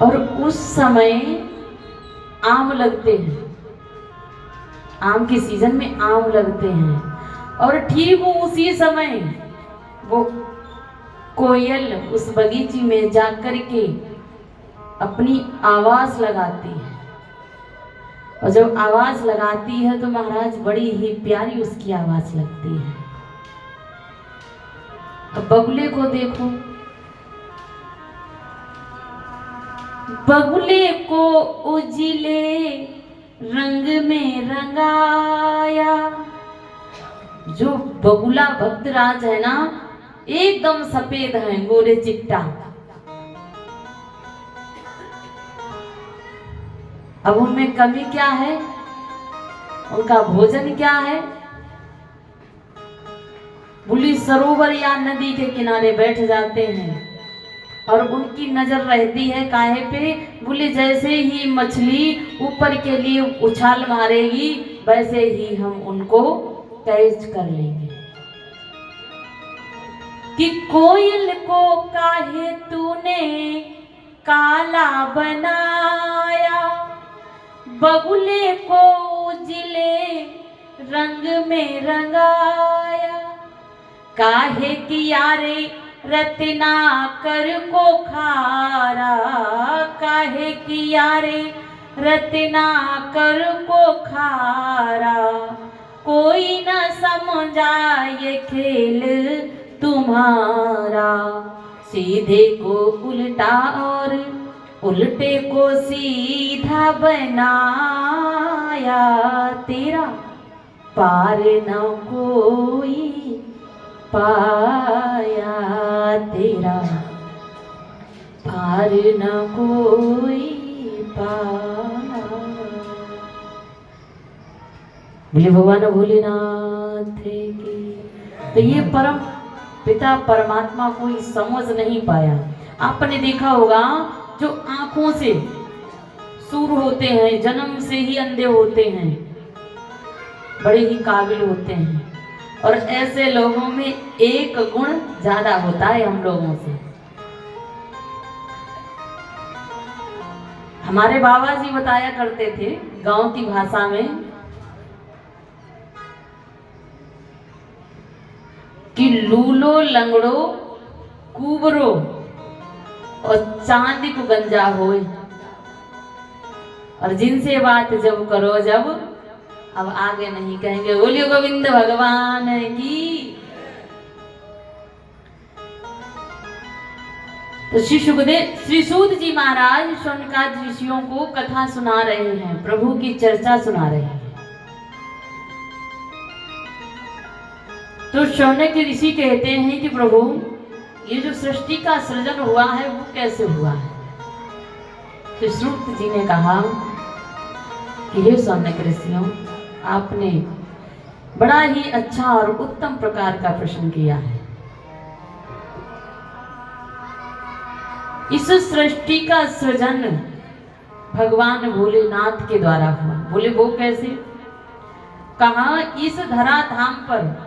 और उस समय आम लगते हैं, आम के सीजन में आम लगते हैं, और ठीक उसी समय वो कोयल उस बगीचे में जाकर के अपनी आवाज लगाती है। और जब आवाज लगाती है तो महाराज बड़ी ही प्यारी उसकी आवाज लगती है। अब बगुले को देखो, बगुले को उजले रंग में रंगाया। जो बगुला भक्तराज है ना, एकदम सफेद है, गोरे चिट्टा। अब उनमें कमी क्या है, उनका भोजन क्या है? बुली सरोवर या नदी के किनारे बैठ जाते हैं और उनकी नजर रहती है काहे पे? बोले जैसे ही मछली ऊपर के लिए उछाल मारेगी वैसे ही हम उनको कैच कर लेंगे। कि कोयल को काहे तूने काला बनाया, बगुले को उजले रंग में रंगाया। काहे किया रे रत्नाकर को खारा, काहे किया रे रत्नाकर को खारा। कोई न समझा ये खेल तुम्हारा, सीधे को उल्टा और उल्टे को सीधा बनाया। तेरा पार न कोई पाया, तेरा पार न कोई पाया। बोले भगवान भोलेनाथ की। तो ये परम पिता परमात्मा कोई समझ नहीं पाया। आपने देखा होगा जो आंखों से सूर होते हैं, जन्म से ही अंधे होते हैं, बड़े ही काबिल होते हैं, और ऐसे लोगों में एक गुण ज्यादा होता है हम लोगों से। हमारे बाबा जी बताया करते थे गांव की भाषा में कि लूलो लंगड़ो कुबरो और चांदी को गंजा होए। और जिनसे बात जब करो जब, अब आगे नहीं कहेंगे। बोलिए गोविंद भगवान की। तो श्री सुखदेव, श्री सूत जी महाराज शौनकाद ऋषियों को कथा सुना रहे हैं, प्रभु की चर्चा सुना रहे हैं। तो शौनक ऋषि कहते हैं कि प्रभु ये जो सृष्टि का सृजन हुआ है वो कैसे हुआ है? तो सूत जी ने कहा कि हे शौनक ऋषियों, आपने बड़ा ही अच्छा और उत्तम प्रकार का प्रश्न किया है। इस सृष्टि का सृजन भगवान भोलेनाथ के द्वारा हुआ। बोले वो कैसे? कहा इस धराधाम पर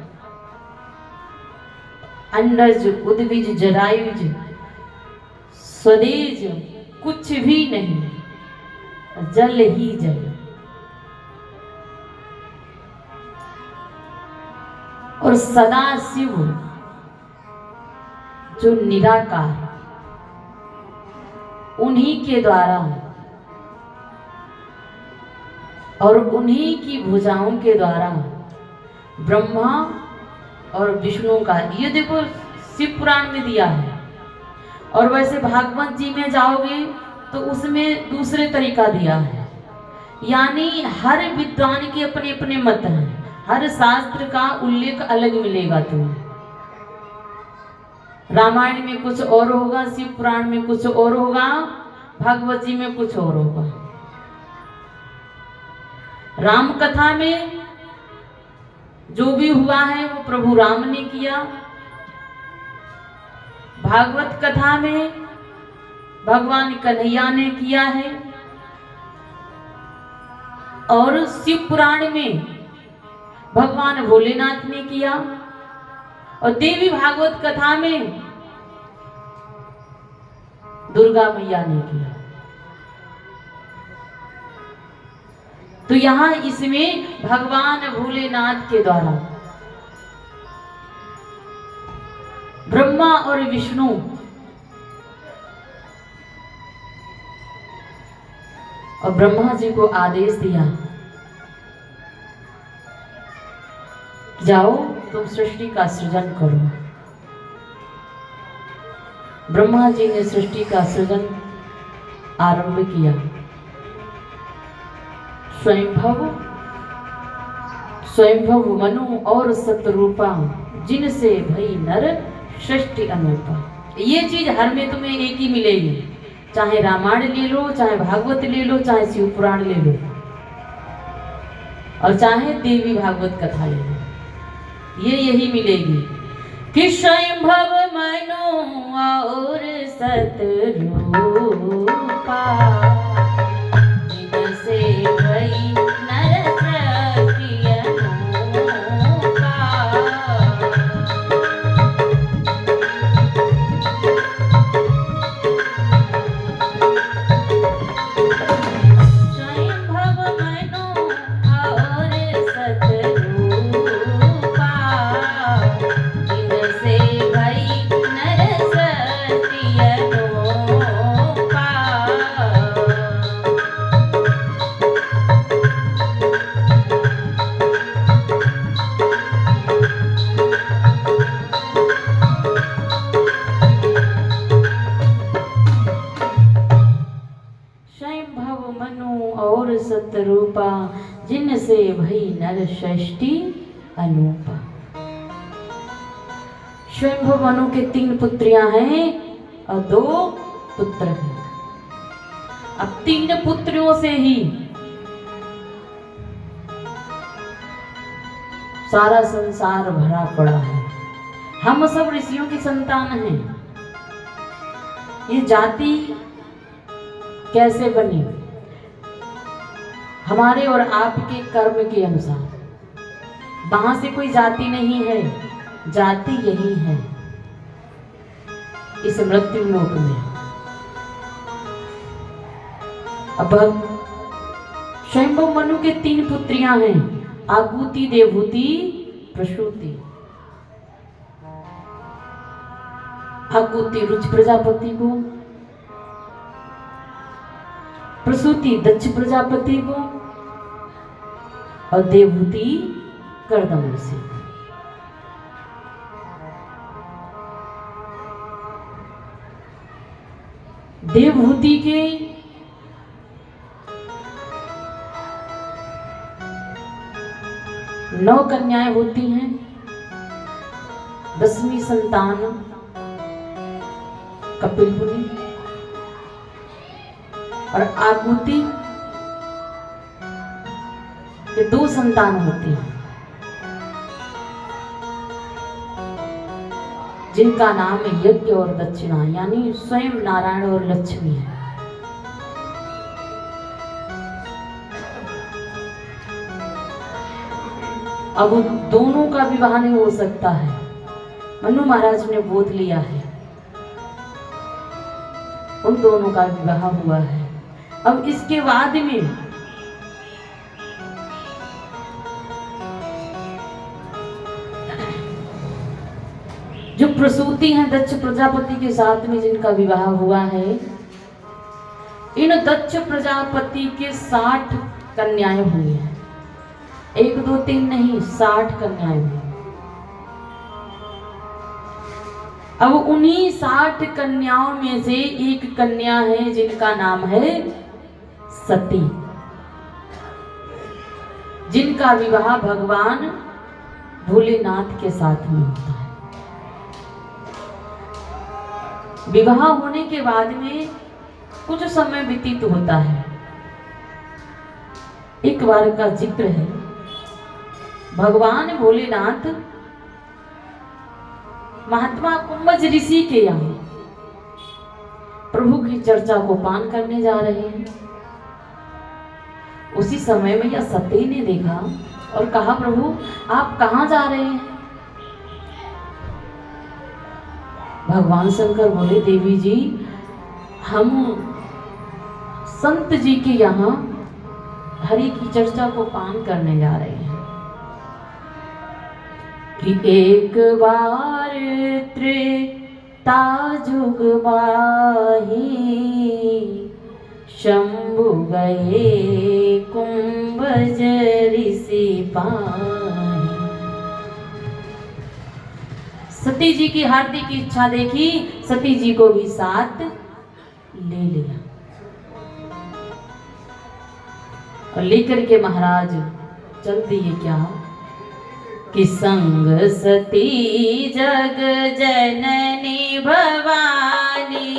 अंडज उद्भिज जरायुज स्वदेज कुछ भी नहीं, जल ही जल। और सदा शिव जो निराकार, उन्हीं के द्वारा और उन्हीं की भुजाओं के द्वारा ब्रह्मा और विष्णु का, ये देखो शिव पुराण में दिया है। और वैसे भागवत जी में जाओगे तो उसमें दूसरे तरीका दिया है। यानी हर विद्वान के अपने अपने मत हैं, हर शास्त्र का उल्लेख अलग मिलेगा तुम्हें। रामायण में कुछ और होगा, शिव पुराण में कुछ और होगा, भागवत जी में कुछ और होगा। राम कथा में जो भी हुआ है वो प्रभु राम ने किया। भागवत कथा में भगवान कन्हैया ने किया है। और शिव पुराण में भगवान भोलेनाथ ने किया। और देवी भागवत कथा में दुर्गा मैया ने किया। तो यहाँ इसमें भगवान भोलेनाथ के द्वारा ब्रह्मा और विष्णु और ब्रह्मा जी को आदेश दिया, जाओ तुम सृष्टि का सृजन करो। ब्रह्मा जी ने सृष्टि का सृजन आरंभ किया। स्वयंभव मनु और सतरूपा, जिनसे भई नर सृष्टि अनूपा। ये चीज हर में तुम्हें एक ही मिलेगी, चाहे रामायण ले लो, चाहे भागवत ले लो, चाहे शिव पुराण ले लो, और चाहे देवी भागवत कथा ले लो, ये यही मिलेगी कि स्वयंभव मनु और सतरूपा, जिनसे भई नर सृष्टि अनूपा। सतरूपा, जिनसे भई नर सृष्टि अनूपा। स्वयंभव मनु के 3 पुत्रियां हैं और 2 पुत्र हैं। अब 3 पुत्रियों से ही सारा संसार भरा पड़ा है। हम सब ऋषियों की संतान हैं। ये जाति कैसे बनी? हमारे और आपके कर्म के अनुसार। वहां से कोई जाति नहीं है, जाति यही है इस मृत्यु लोक में। अब स्वयंभव मनु के 3 पुत्रियां हैं, आगूति, देवहूति, प्रसूति। आगूति रुच प्रजापति को, प्रसूति दक्ष प्रजापति को, और देवहूति कर्दम ऋषि। देवहूति के नौ कन्याएं होती हैं। 10वीं संतान कपिल मुनि, और आगूति के 2 संतान होते हैं, जिनका नाम है यज्ञ और दक्षिणा, यानी स्वयं नारायण और लक्ष्मी है। अब दोनों का विवाह नहीं हो सकता है। मनु महाराज ने गोद लिया है, उन दोनों का विवाह हुआ है। अब इसके बाद में जो प्रसूति हैं दक्ष प्रजापति के साथ में जिनका विवाह हुआ है, इन दक्ष प्रजापति के 60 कन्याएं हुई हैं। 1 2 3 नहीं, 60 कन्याएं हुई। अब उन्हीं 60 कन्याओं में से एक कन्या है जिनका नाम है सती, जिनका विवाह भगवान भोलेनाथ के साथ में होता है। विवाह होने के बाद में कुछ समय व्यतीत होता है। एक बार का जिक्र है, भगवान भोलेनाथ महात्मा कुंभज ऋषि के यहाँ प्रभु की चर्चा को पान करने जा रहे हैं। उसी समय में यह सती ने देखा और कहा, प्रभु आप कहाँ जा रहे हैं? भगवान शंकर बोले, देवी जी हम संत जी के यहाँ हरि की चर्चा को पान करने जा रहे हैं कि एक बार त्रेता जुग माही शंभु गए कुंभज ऋषि पाही। सती जी की हार्दिक इच्छा देखी, सती जी को भी साथ ले लिया और लेकर के महाराज चल दिए क्या कि संग सती जग जननी भवानी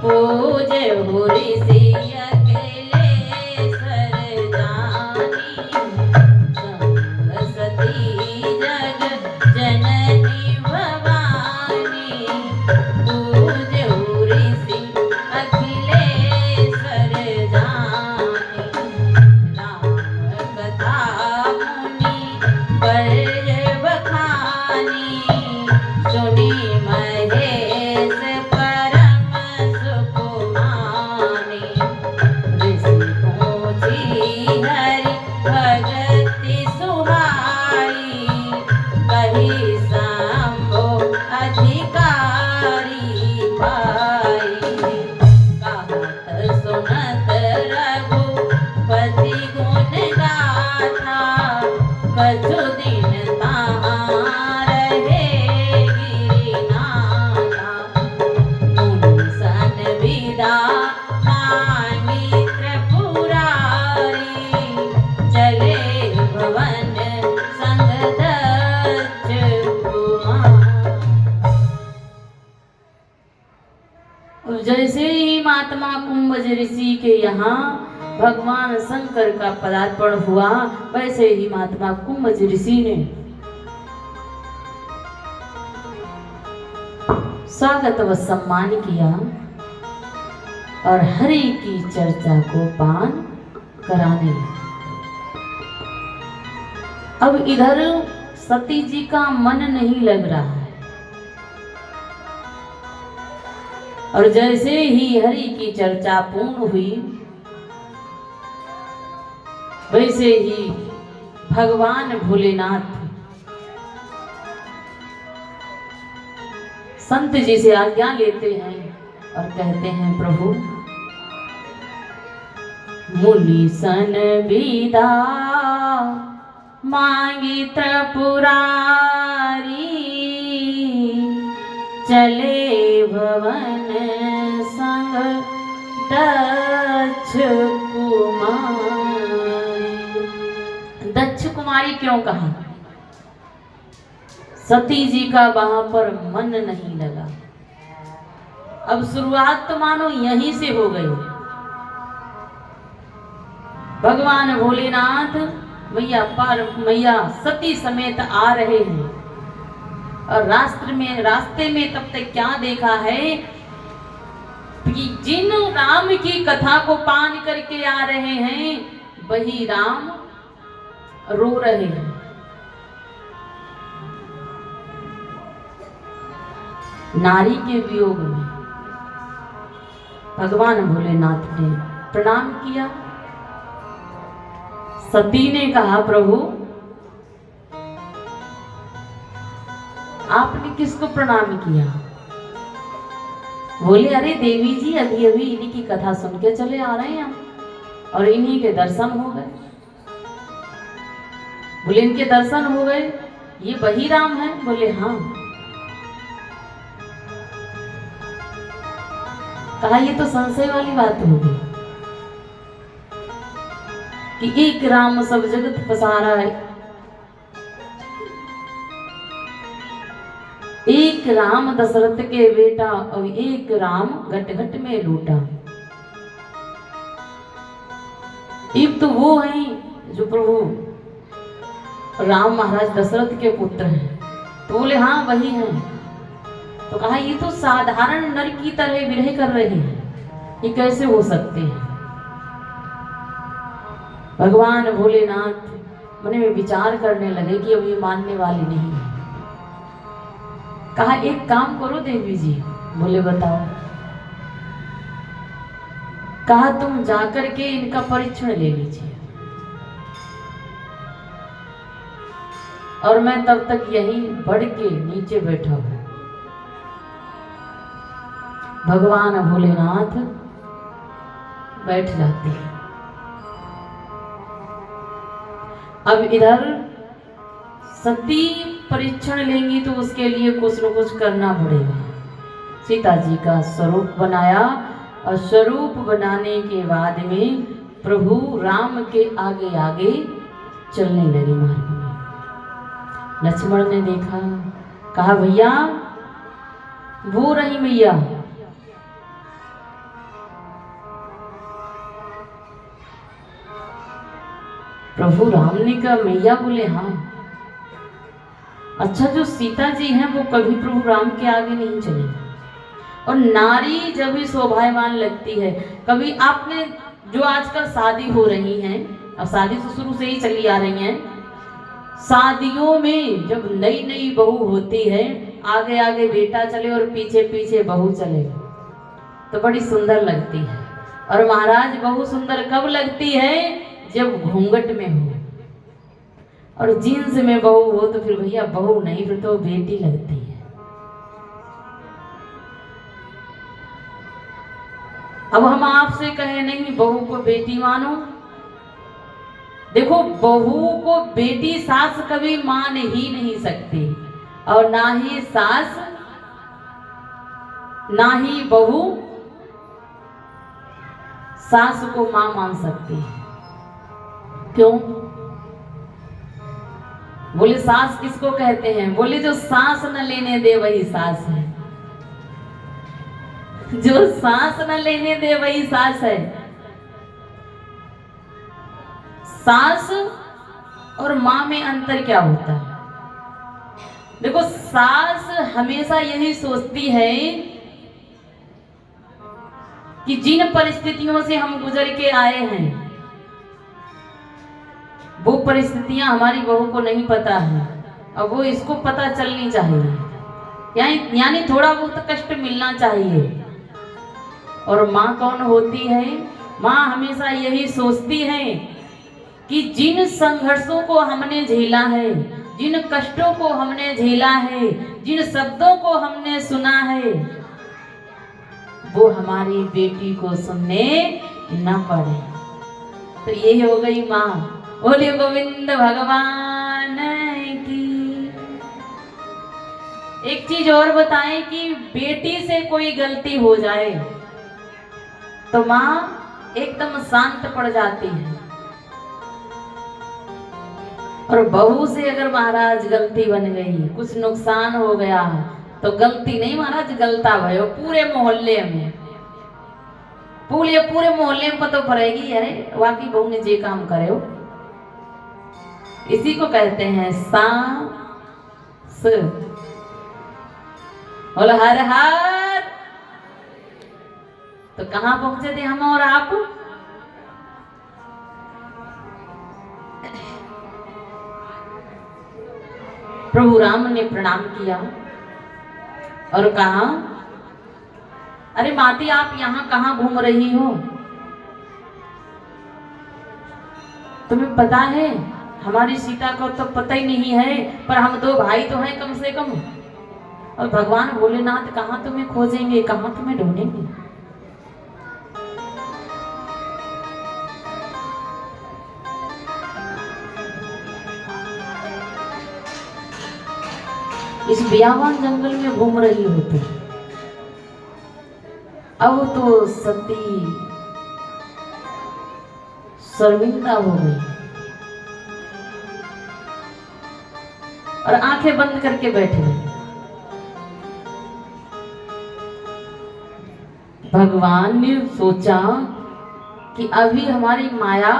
पूज हो ऋषि अखिलेश्वर जानी। संग सती जग जननी भवानी पूज हो ऋषि अखिलेश्वर जानी। राम कथा मुनि पर बखानी सुनी महेश परम सुकुमानी। ऋषि पहुँची हरि भगति सुहाई कही शंभु अधिकारी पाई। कहत सुनत रघुपति गुण गाथा कछु दिन तहाँ रहे गिरिनाथा। मुनि सन विदा मांगी त्रिपुरारी चले भवन संग दक्ष कुमार। जैसे ही महात्मा कुंभज ऋषि के यहाँ भगवान शंकर का पदार्पण हुआ, वैसे ही महात्मा कुंभज ऋषि ने स्वागत व सम्मान किया और हरि की चर्चा को पान कराने लगे। अब इधर सती जी का मन नहीं लग रहा है और जैसे ही हरि की चर्चा पूर्ण हुई, वैसे ही भगवान भोलेनाथ संत जी से आज्ञा लेते हैं और कहते हैं प्रभु मुनि सन विदा मांगी त्रिपुरारी चले भवन संग दक्ष कुमारी। दक्ष कुमारी क्यों कहा? सती जी का वहां पर मन नहीं लगा। अब शुरुआत तो मानो यहीं से हो गई। भगवान भोलेनाथ मैया सती समेत आ रहे हैं और रास्ते में तब तक क्या देखा है कि जिन राम की कथा को पान करके आ रहे हैं वही राम रो रहे हैं। नारी के वियोग में भगवान भोलेनाथ ने प्रणाम किया। सती ने कहा प्रभु आपने किसको प्रणाम किया? बोले अरे देवी जी अभी अभी इन्हीं की कथा सुन के चले आ रहे हैं हम और इन्हीं के दर्शन हो गए। बोले इनके दर्शन हो गए, ये वही राम है? बोले हाँ। कहा ये तो संशय वाली बात हो गई कि एक राम सब जगत पसारा है, एक राम दशरथ के बेटा और एक राम घट घट में लूटा। एक तो वो है जो प्रभु राम महाराज दशरथ के पुत्र हैं। तो बोले हाँ वही है। तो कहा ये तो साधारण नर की तरह विरह कर रहे हैं, ये कैसे हो सकते हैं? भगवान भोलेनाथ मन में विचार करने लगे कि अब ये मानने वाले नहीं है। कहा एक काम करो देवी जी। बोले बताओ। कहा तुम जाकर के इनका परीक्षण ले लीजिए। और मैं तब तक यहीं बढ़ के नीचे बैठा हूं। भगवान भोलेनाथ बैठ जाते हैं। अब इधर सती परीक्षण लेंगी तो उसके लिए कुछ न कुछ करना पड़ेगा। सीता जी का स्वरूप बनाया और स्वरूप बनाने के बाद में प्रभु राम के आगे आगे चलने लगे मार्ग में। लक्ष्मण ने देखा, कहा भैया वो रही मैया। प्रभु राम ने कहा मैया? बोले हाँ। अच्छा, जो सीता जी हैं वो कभी प्रभु राम के आगे नहीं चले। और नारी जब भी शोभायमान लगती है, कभी आपने जो आजकल शादी हो रही हैं, अब शादी तो शुरू से ही चली आ रही हैं, शादियों में जब नई नई बहू होती है, आगे आगे बेटा चले और पीछे पीछे बहू चले तो बड़ी सुंदर लगती है। और महाराज बहू सुंदर कब लगती है? जब घूंघट में हो। और जीन्स में बहू हो तो फिर भैया बहू नहीं, फिर तो बेटी लगती है। अब हम आपसे कहें नहीं बहू को बेटी मानो। देखो, बहू को बेटी सास कभी मान ही नहीं सकती, और ना ही सास ना ही बहू सास को मां मान सकती है। क्यों? बोले सास किसको कहते हैं? बोले जो सांस न लेने दे वही सास है। जो सांस न लेने दे वही सास है। सास और मां में अंतर क्या होता है? देखो, सास हमेशा यही सोचती है कि जिन परिस्थितियों से हम गुजर के आए हैं वो परिस्थितियां हमारी बहू को नहीं पता है, और वो इसको पता चलनी चाहिए, यानी थोड़ा बहुत कष्ट मिलना चाहिए। और माँ कौन होती है? माँ हमेशा यही सोचती है कि जिन संघर्षों को हमने झेला है, जिन कष्टों को हमने झेला है, जिन शब्दों को हमने सुना है, वो हमारी बेटी को सुनने न पड़े। तो ये हो गई माँ। बोलिए गोविंद भगवान की। एक चीज और बताएं कि बेटी से कोई गलती हो जाए तो माँ एकदम शांत पड़ जाती है, और बहू से अगर महाराज गलती बन गई, कुछ नुकसान हो गया, तो गलती नहीं महाराज, गलता भयो पूरे मोहल्ले में, पूरे मोहल्ले में पता पड़ेगी, अरे वाकई बहू ने जे काम करे हो। इसी को कहते हैं सास। बोलो हर हर। तो कहां पहुंचे थे हम और आप? प्रभु राम ने प्रणाम किया और कहा, अरे माती आप यहाँ कहाँ घूम रही हो? तुम्हें पता है हमारी सीता को तो पता ही नहीं है, पर हम दो भाई तो हैं कम से कम, और भगवान भोलेनाथ कहाँ तुम्हें खोजेंगे, कहाँ तुम्हें ढूंढेंगे। इस बियावान जंगल में घूम रही होती। अब तो सती शर्मिंदा हो गई और आंखें बंद करके बैठ गई। भगवान ने सोचा कि अभी हमारी माया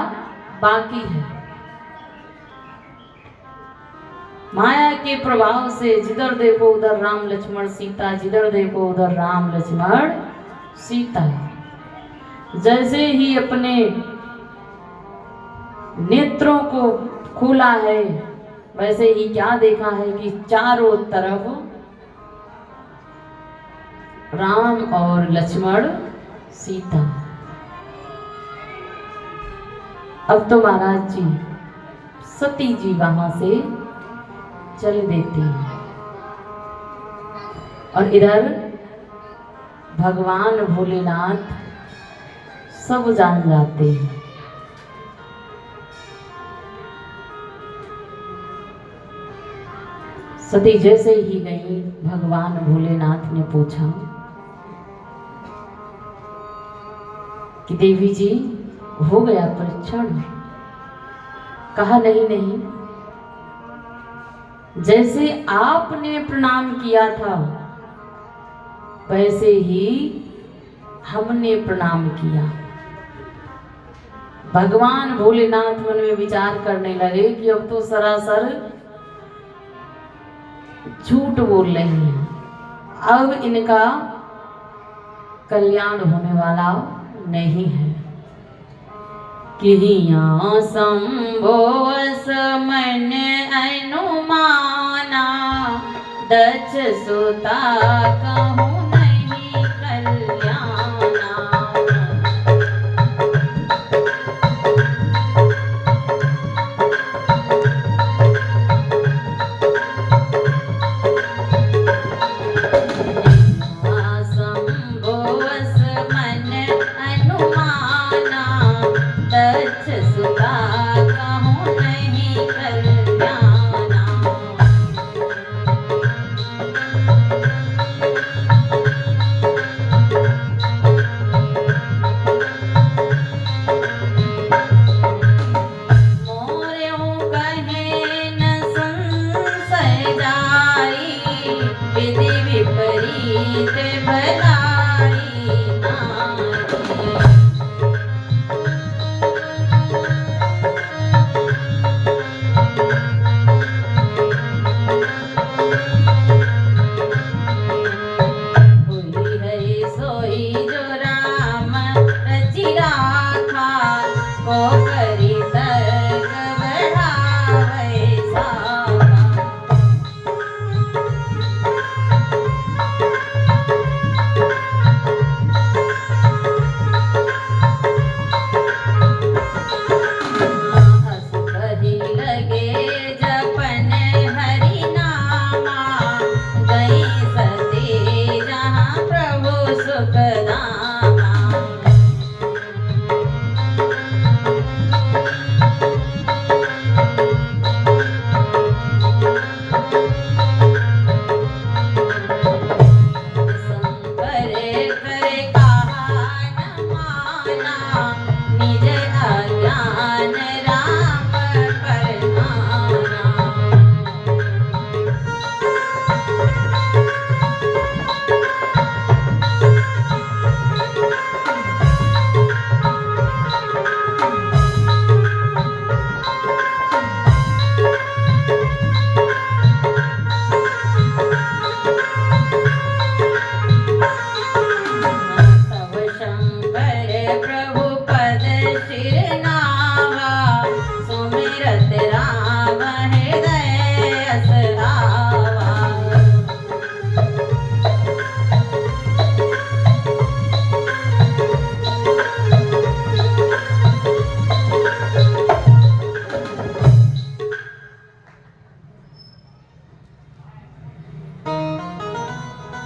बाकी है। माया के प्रभाव से जिधर देखो उधर राम लक्ष्मण सीता, जिधर देखो उधर राम लक्ष्मण सीता। जैसे ही अपने नेत्रों को खोला है, वैसे ही क्या देखा है कि चारों तरफ राम और लक्ष्मण सीता। अब तो महाराज जी सती जी वहां से चल देती हैं और इधर भगवान भोलेनाथ सब जान जाते हैं। सती जैसे ही गई, भगवान भोलेनाथ ने पूछा कि देवी जी हो गया परीक्षण? कहा नहीं नहीं, जैसे आपने प्रणाम किया था वैसे ही हमने प्रणाम किया। भगवान भोलेनाथ मन में विचार करने लगे कि अब तो सरासर झूठ बोल रही हैं, अब इनका कल्याण होने वाला नहीं है। किहिया संभोस मन अनुमाना, दक्ष सुता कहूँ नहीं कल्याणा।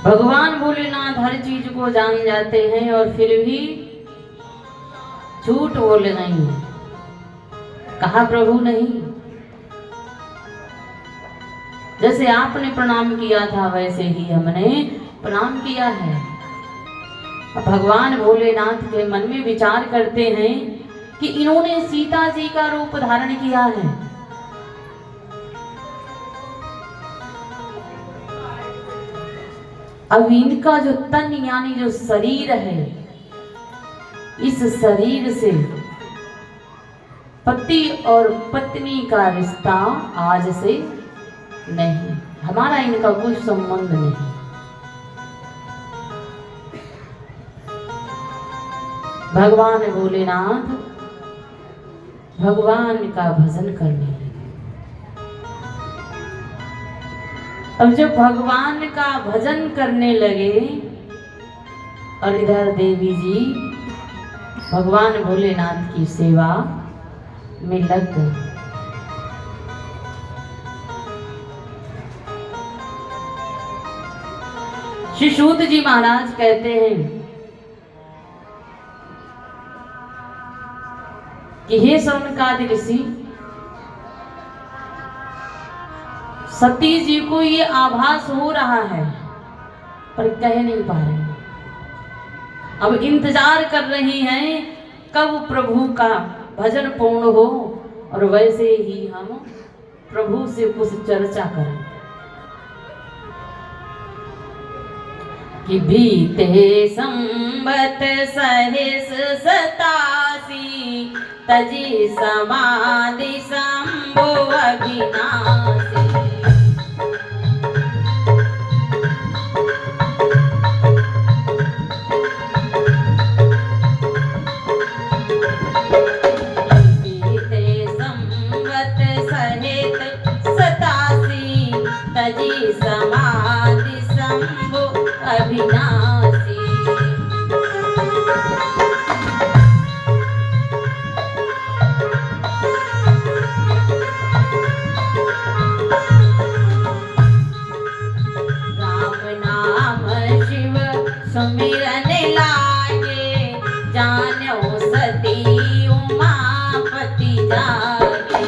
भगवान भोलेनाथ हर चीज को जान जाते हैं और फिर भी झूठ बोले नहीं। कहा प्रभु नहीं, जैसे आपने प्रणाम किया था वैसे ही हमने प्रणाम किया है। भगवान भोलेनाथ के मन में विचार करते हैं कि इन्होंने सीता जी का रूप धारण किया है, अब इनका जो तन यानी जो शरीर है, इस शरीर से पति और पत्नी का रिश्ता आज से नहीं, हमारा इनका कोई संबंध नहीं। भगवान भोलेनाथ भगवान का भजन करने लगे। अब जब भगवान का भजन करने लगे और इधर देवी जी भगवान भोलेनाथ की सेवा में लग गए। श्री सूत जी महाराज कहते हैं कि हे शौनकादि ऋषि, सती जी को ये आभास हो रहा है पर कह नहीं पा रहे। अब इंतजार कर रही हैं कब प्रभु का भजन पूर्ण हो और वैसे ही हम प्रभु से कुछ चर्चा करें। कि बीते संबत सहस 87 तजी समाधि शंभु अविनाशी। बीते संबत सहित 87 तजी समाधि शंभु अविनाशी। राम नाम शिव सुमिरन लागे, जानो सती उमापति जागे।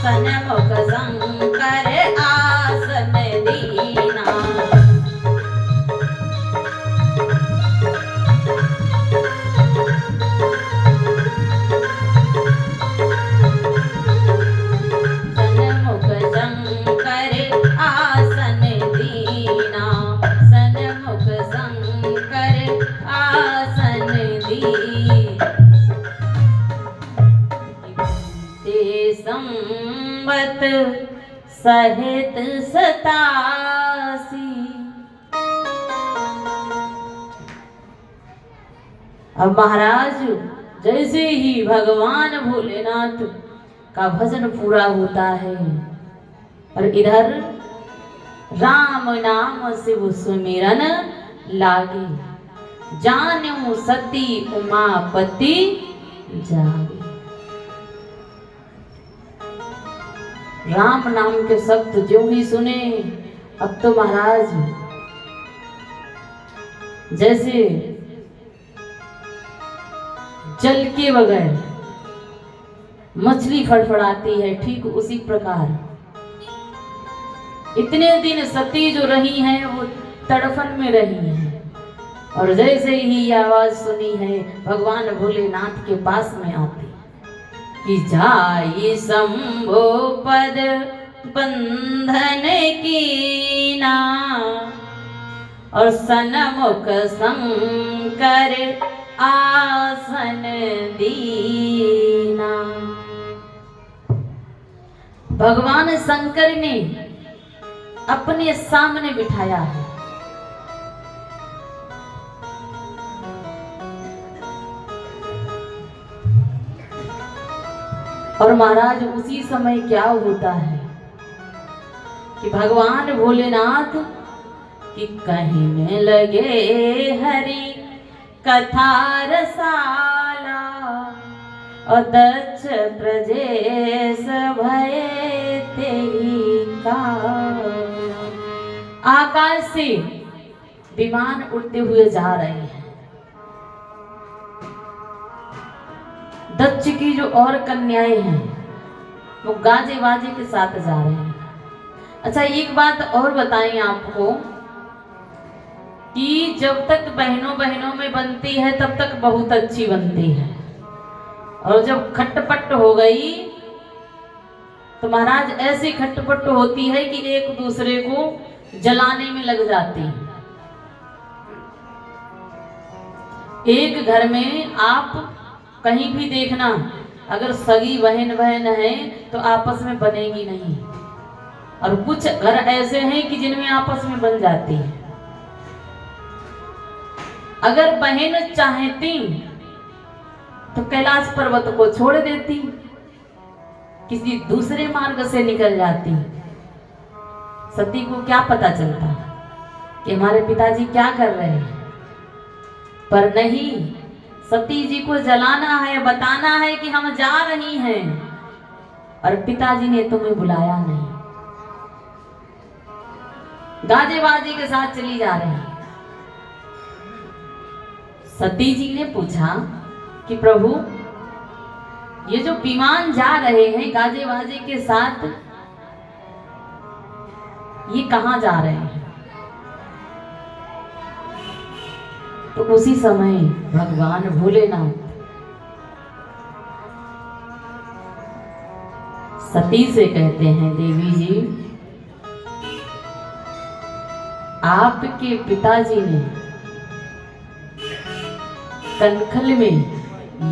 सनमुख शंकर आसन दीना। सनमुख शंकर आसन दीना, सनमुख शंकर आसन दीना। संबत सहित 87। अब महाराज जैसे ही भगवान भोलेनाथ का भजन पूरा होता है और इधर राम नाम शिव सुमिरन लागे, जान्यो सती उमापति जागे। राम नाम के शब्द जो ही सुने, अब तो महाराज जैसे जल के बगैर मछली फड़फड़ाती है, ठीक उसी प्रकार इतने दिन सती जो रही हैं वो तड़फन में रही हैं, और जैसे ही आवाज सुनी है भगवान भोलेनाथ के पास में आती कि जाई शंभो पद बंधन कीना, और सनमुख शंकर आसन दीना। भगवान शंकर ने अपने सामने बिठाया है। और महाराज उसी समय क्या होता है कि भगवान भोलेनाथ कि कहने लगे हरि कथा रसाला, और दक्ष प्रजेश भय तेरी का। आकाश से विमान उड़ते हुए जा रहे हैं। दक्ष की जो और कन्याएं हैं वो गाजे बाजे के साथ जा रहे हैं। अच्छा एक बात और बताएं आपको कि जब तक बहनों बहनों में बनती है तब तक बहुत अच्छी बनती है, और जब खटपट हो गई तो महाराज ऐसी खटपट होती है कि एक दूसरे को जलाने में लग जाती है। एक घर में आप कहीं भी देखना, अगर सगी बहन बहन है तो आपस में बनेगी नहीं, और कुछ घर ऐसे हैं कि जिनमें आपस में बन जाती है। अगर बहन चाहती तो कैलाश पर्वत को छोड़ देती, किसी दूसरे मार्ग से निकल जाती। सती को क्या पता चलता, कि हमारे पिताजी क्या कर रहे हैं, पर नहीं, सती जी को जलाना है, बताना है कि हम जा रही हैं और पिताजी ने तुम्हें बुलाया नहीं। गाजे बाजे के साथ चली जा रही है। सती जी ने पूछा कि प्रभु, ये जो विमान जा रहे हैं गाजे बाजे के साथ, ये कहां जा रहे हैं? तो उसी समय भगवान भोलेनाथ सती से कहते हैं, देवी जी, आपके पिताजी ने कनखल में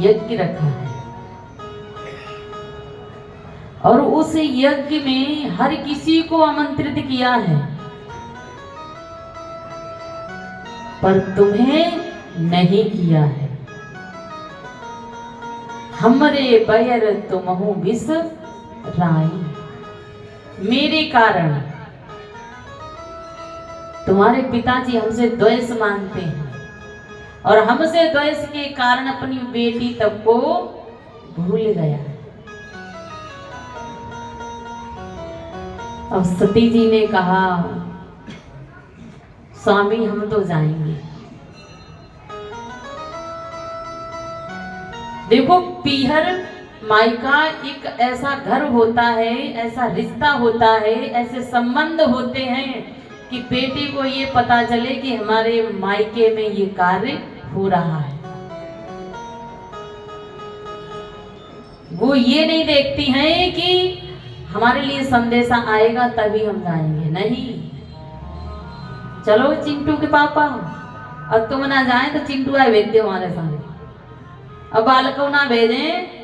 यज्ञ रखा है और उस यज्ञ में हर किसी को आमंत्रित किया है, पर तुम्हें नहीं किया है। हमरे बैर तुमहु विष राई, मेरे कारण तुम्हारे पिताजी हमसे द्वेष मानते हैं और हमसे द्वेष के कारण अपनी बेटी तब को भूल गया। अब सती जी ने कहा, स्वामी हम तो जाएंगे। देखो, पीहर मायका एक ऐसा घर होता है, ऐसा रिश्ता होता है, ऐसे संबंध होते हैं कि बेटी को ये पता चले कि हमारे मायके में ये कार्य हो रहा है। वो ये नहीं देखती हैं कि हमारे लिए संदेशा आएगा तभी हम जाएंगे, नहीं। चलो चिंटू के पापा, अब तुम ना जाए तो चिंटू आए भेज दो हमारे सामने, अब बालकों ना भेजें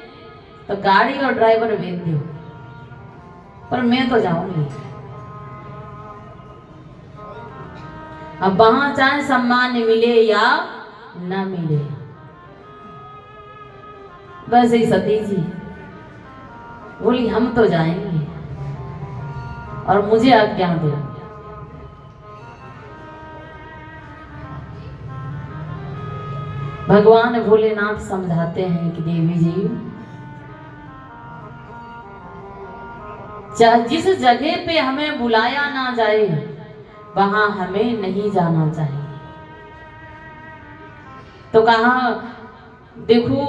तो गाड़ी और ड्राइवर भेज दो, पर मैं तो जाऊंगी। अब वहां चाहे सम्मान मिले या न मिले, बस ही सती जी बोली, हम तो जाएंगे और मुझे आज्ञा दो। भगवान भोलेनाथ समझाते हैं कि देवी जी, जिस जगह पे हमें बुलाया ना जाए वहां हमें नहीं जाना चाहिए। तो कहा, देखो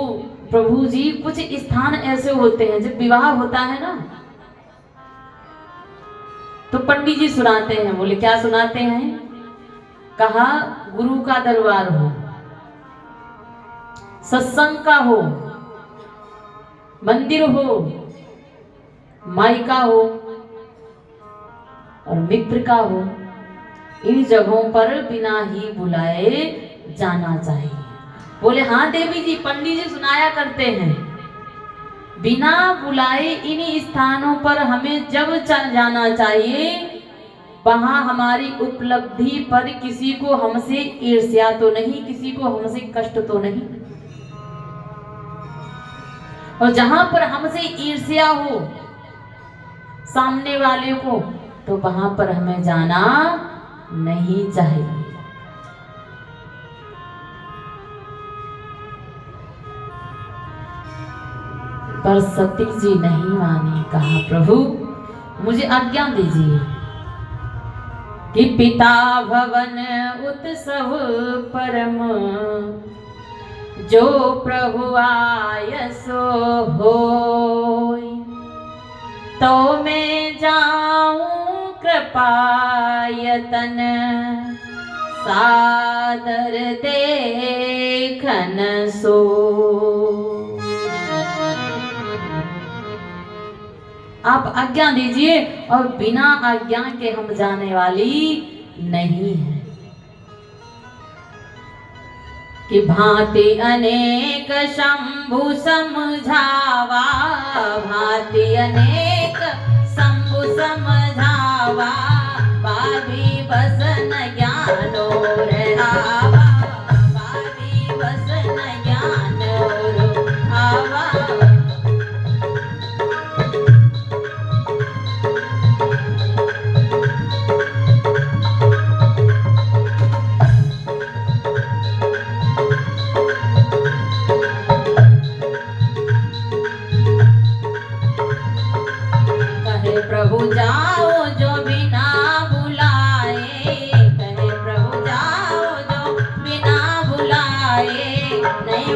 प्रभु जी, कुछ स्थान ऐसे होते हैं, जब विवाह होता है ना तो पंडित जी सुनाते हैं। बोले क्या सुनाते हैं? कहा, गुरु का दरबार हो, सत्संग का हो, मंदिर हो, मायका हो और मित्र का हो, इन जगहों पर बिना ही बुलाए जाना चाहिए। बोले हाँ देवी जी, पंडित जी सुनाया करते हैं, बिना बुलाए इन स्थानों पर हमें जब जाना चाहिए वहां हमारी उपलब्धि पर किसी को हमसे ईर्ष्या तो नहीं, किसी को हमसे कष्ट तो नहीं, और जहां पर हमसे ईर्ष्या हो सामने वाले को तो वहां पर हमें जाना नहीं चाहिए। पर सती जी नहीं मानी। कहा, प्रभु मुझे आज्ञा दीजिए कि पिता भवन उत्सव परम, जो प्रभु आय सो होय, तो मैं जाऊं कृपायतन, सादर देखन सो। आप आज्ञा दीजिए, और बिना आज्ञा के हम जाने वाली नहीं है। कि भांति अनेक शंभु समझावा, भांति अनेक शंभु समझावा, बाधी बसन ज्ञानो आवा, बाधी बसन ज्ञानो आवा।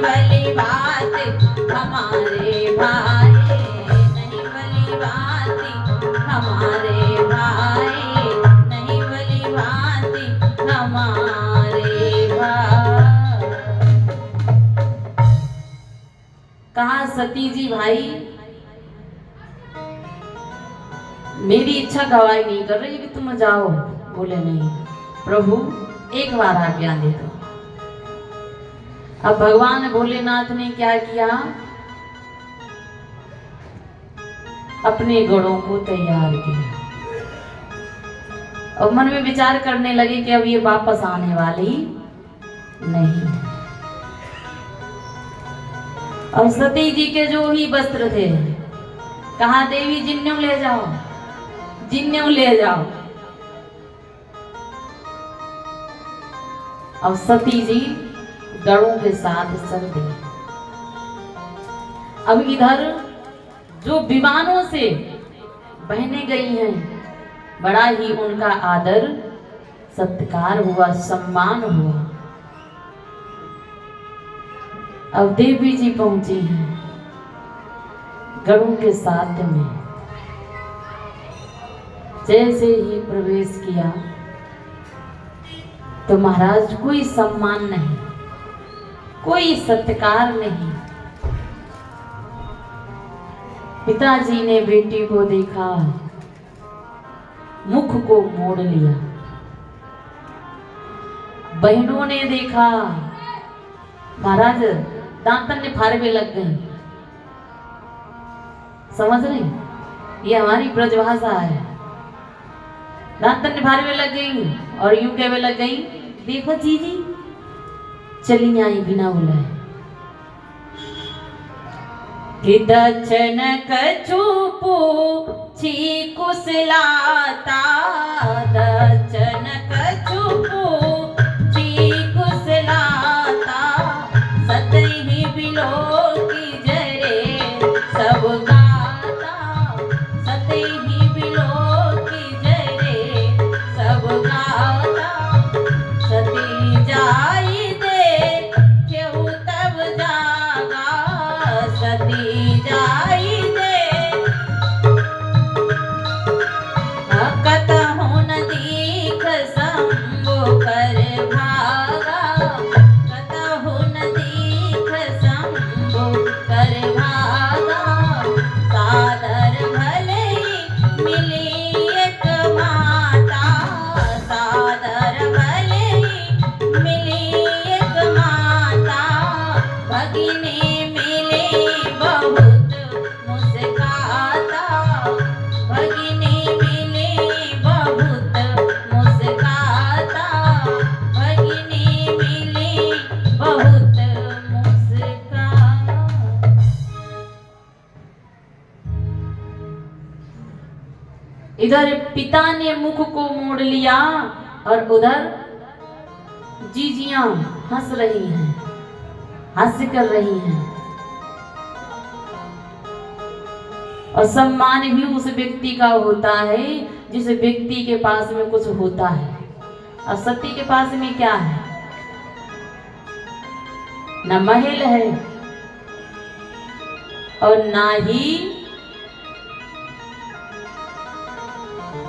नहीं भली बात हमारे भाई, नहीं भली बात हमारे भाई, नहीं भली बात हमारे भाई। कहा सती जी भाई मेरी इच्छा गवाही नहीं कर रही कि तुम जाओ। बोले नहीं प्रभु एक बार आज्ञा दे दो। अब भगवान भोलेनाथ ने क्या किया, अपने घोड़ों को तैयार किया और मन में विचार करने लगे कि अब ये वापस आने वाली नहीं। और सती जी के जो ही वस्त्र थे, कहा देवी जिन्यों ले जाओ, जिन्यों ले जाओ। अब सती जी गढ़ों के साथ चल दी। अब इधर जो विमानों से बहने गई हैं, बड़ा ही उनका आदर सत्कार हुआ, सम्मान हुआ। अब देवी जी पहुंची हैं गढ़ों के साथ में। जैसे ही प्रवेश किया तो महाराज कोई सम्मान नहीं, कोई सत्कार नहीं। पिताजी ने बेटी को देखा, मुख को मोड़ लिया। बहनों ने देखा, महाराज दांतन ने फाड़वे लग गई। समझ रही, ये हमारी ब्रजभाषा है। दांतन ने फाड़वे लग गई और यूं कहवे लग गई, देखो जीजी चली आई बिना बुलाए। कि दक्षिण कछुपो छी कुशलाता, दक्षिण कछुपो छी कुशलाता, सतही बिलो की जरे सब गाता, सतही बिलो की जरे सब गाता। सती जाई दे क्यों तब जागा, सती जाई दे कतहु न दीख शंभु कर भागा, कतहु न दीख शंभु कर भागा। सादर भले मिली एक माता, सादर भले मिली एक माता, भगिनी मिली बहुत मुस्काता, भगिनी मिली बहुत मुस्काता, भगिनी मिली बहुत मुस्काता। इधर पिता ने मुख को मोड़ लिया और उधर जीजियां हंस रही हैं, हास्य कर रही हैं। और सम्मान भी उस व्यक्ति का होता है जिस व्यक्ति के पास में कुछ होता है। और सती के पास में क्या है, न महल है और ना ही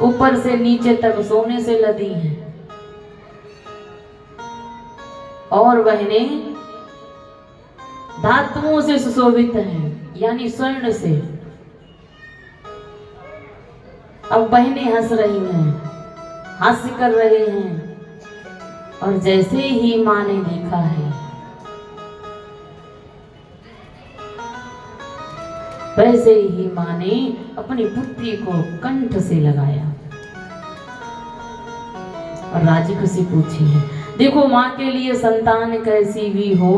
ऊपर से नीचे तक सोने से लदी हैं। और बहनें धातुओं से सुशोभित हैं, यानी स्वर्ण से। अब बहनें हंस रही हैं, हास्य कर रहे हैं। और जैसे ही माँ ने देखा है, वैसे ही माँ ने अपनी पुत्री को कंठ से लगाया और राजी खुशी पूछी है। देखो माँ के लिए संतान कैसी भी हो,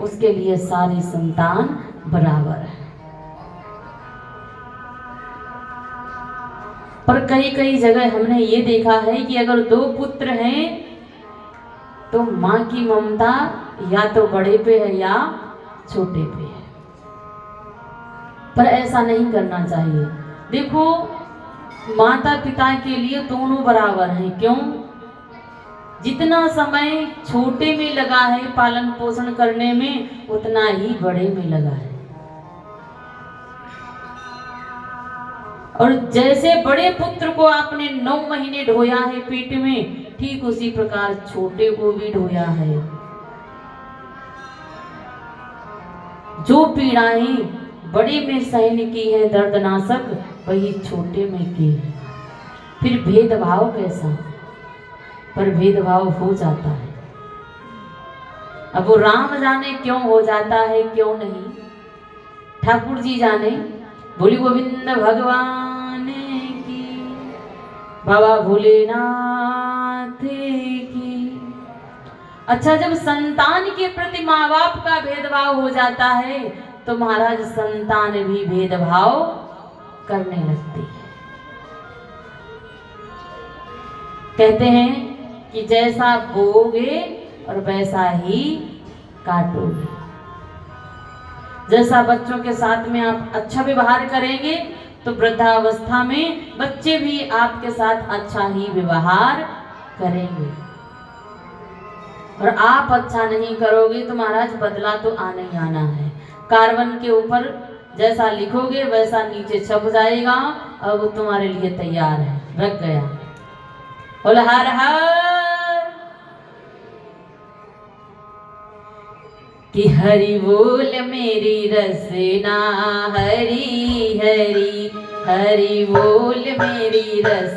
उसके लिए सारी संतान बराबर है। पर कई कई जगह हमने ये देखा है कि अगर दो पुत्र हैं तो माँ की ममता या तो बड़े पे है या छोटे पे है। पर ऐसा नहीं करना चाहिए। देखो माता पिता के लिए दोनों बराबर हैं। क्यों? जितना समय छोटे में लगा है पालन पोषण करने में, उतना ही बड़े में लगा है। और जैसे बड़े पुत्र को आपने 9 महीने ढोया है पेट में, ठीक उसी प्रकार छोटे को भी ढोया है। जो पीड़ाएं बड़े में सहन की है दर्दनाशक, वही छोटे में की है। फिर भेदभाव कैसा? पर भेदभाव हो जाता है। अब वो राम जाने क्यों हो जाता है, क्यों नहीं, ठाकुर जी जाने। बोली गोविंद भगवान की, बाबा भोलेनाथ की। अच्छा, जब संतान के प्रति माँ बाप का भेदभाव हो जाता है तो महाराज संतान भी भेदभाव करने लगती है। कहते हैं कि जैसा बोओगे और वैसा ही काटोगे। जैसा बच्चों के साथ में आप अच्छा व्यवहार करेंगे तो वृद्धावस्था में बच्चे भी आपके साथ अच्छा ही व्यवहार करेंगे। और आप अच्छा नहीं करोगे तो महाराज बदला तो आना ही आना है। कार्बन के ऊपर जैसा लिखोगे वैसा नीचे छप जाएगा, और वो तुम्हारे लिए तैयार है, रख गया। बोल हर हर कि हरि बोल मेरी रसना, हरि हरि हरि बोल मेरी रसना।